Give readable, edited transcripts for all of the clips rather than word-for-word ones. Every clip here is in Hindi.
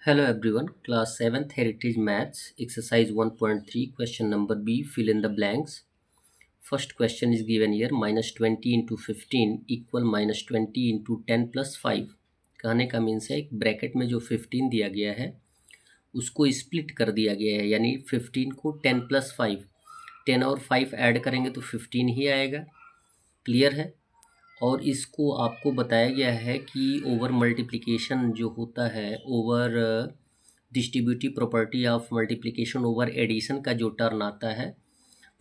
Hello everyone, class 7th Heritage Maths, exercise 1.3, question number B, fill in the blanks. First question is given here, minus 20 into 15 equal minus 20 into 10 plus 5. कहने का मीन्स है एक ब्रैकेट में जो 15 दिया गया है उसको स्प्लिट कर दिया गया है, यानी 15 को 10 प्लस 5, 10 और 5 ऐड करेंगे तो 15 ही आएगा। क्लियर है। और इसको आपको बताया गया है कि ओवर मल्टीप्लिकेशन जो होता है, over distributive property of multiplication over addition का जो टर्न आता है,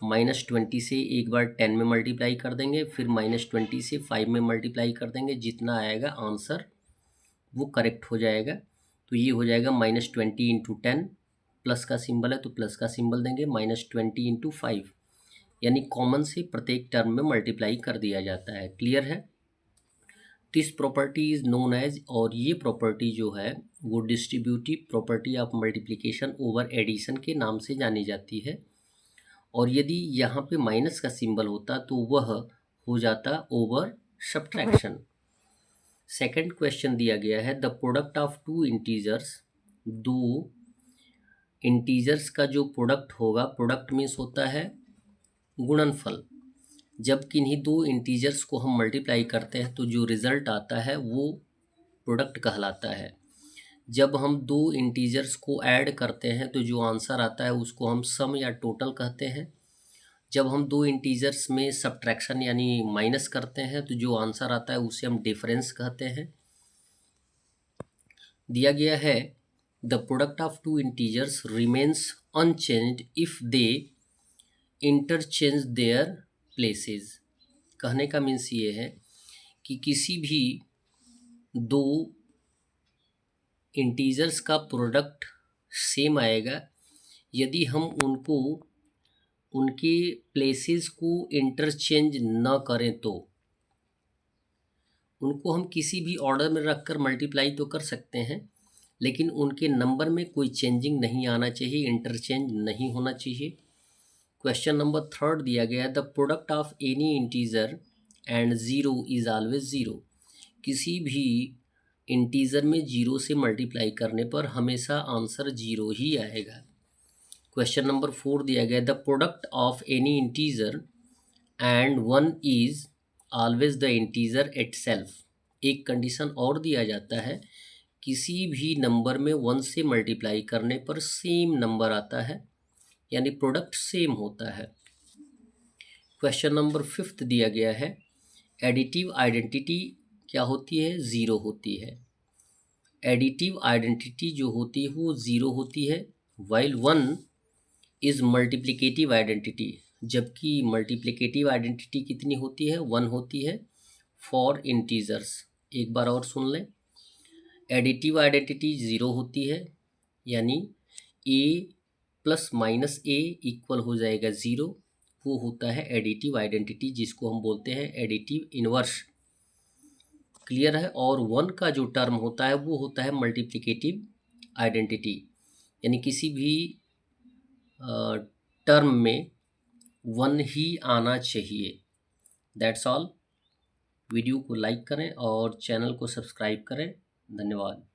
-20 से एक बार 10 में मल्टीप्लाई कर देंगे, फिर -20 से 5 में मल्टीप्लाई कर देंगे, जितना आएगा आंसर वो करेक्ट हो जाएगा। तो ये हो जाएगा -20 इंटू 10, प्लस का सिंबल है तो प्लस का सिंबल देंगे, -20 इंटू 5, यानी कॉमन से प्रत्येक टर्म में मल्टीप्लाई कर दिया जाता है। क्लियर है। This property is known as, और ये प्रॉपर्टी जो है वो distributive property of multiplication over addition के नाम से जानी जाती है। और यदि यहाँ पे माइनस का सिंबल होता तो वह हो जाता ओवर सब्ट्रैक्शन। सेकंड क्वेश्चन दिया गया है, the product of two integers, दो इंटीजर्स का जो प्रोडक्ट होगा, प्रोडक्ट मीन्स होता है गुणनफल, जब किन्हीं दो इंटीजर्स को हम मल्टीप्लाई करते हैं तो जो रिज़ल्ट आता है वो प्रोडक्ट कहलाता है। जब हम दो इंटीजर्स को ऐड करते हैं तो जो आंसर आता है उसको हम सम या टोटल कहते हैं। जब हम दो इंटीजर्स में सब्ट्रैक्शन यानी माइनस करते हैं तो जो आंसर आता है उसे हम डिफरेंस कहते हैं। दिया गया है, the product of two integers remains unchanged if they interchange their places. कहने का मीन्स ये है कि किसी भी दो इंटीजर्स का प्रोडक्ट सेम आएगा यदि हम उनको उनके प्लेसेस को इंटरचेंज न करें। तो उनको हम किसी भी ऑर्डर में रखकर मल्टीप्लाई तो कर सकते हैं, लेकिन उनके नंबर में कोई चेंजिंग नहीं आना चाहिए, इंटरचेंज नहीं होना चाहिए। क्वेश्चन नंबर थर्ड दिया गया है, the product of any integer and zero is always zero. किसी भी इंटीजर में जीरो से मल्टीप्लाई करने पर हमेशा आंसर जीरो ही आएगा। क्वेश्चन नंबर 4 दिया गया, the product of any integer and 1 is always the integer itself. एक कंडीशन और दिया जाता है, किसी भी नंबर में 1 से मल्टीप्लाई करने पर सेम नंबर आता है, यानी प्रोडक्ट सेम होता है। क्वेश्चन नंबर 5 दिया गया है, एडिटिव आइडेंटिटी क्या होती है? ज़ीरो होती है। एडिटिव आइडेंटिटी जो होती है वो ज़ीरो होती है, वाइल 1 इज़ मल्टीप्लिकेटिव आइडेंटिटी, जबकि मल्टीप्लिकेटिव आइडेंटिटी कितनी होती है? 1 होती है फॉर इंटीजर्स। एक बार और सुन लें, एडिटिव आइडेंटिटी ज़ीरो होती है, यानी ए प्लस माइनस ए इक्वल हो जाएगा ज़ीरो, वो होता है एडिटिव आइडेंटिटी, जिसको हम बोलते हैं एडिटिव इनवर्स। क्लियर है। और 1 का जो टर्म होता है वो होता है मल्टीप्लिकेटिव आइडेंटिटी, यानी किसी भी टर्म में 1 ही आना चाहिए। That's all. वीडियो को लाइक करें और चैनल को सब्सक्राइब करें। धन्यवाद।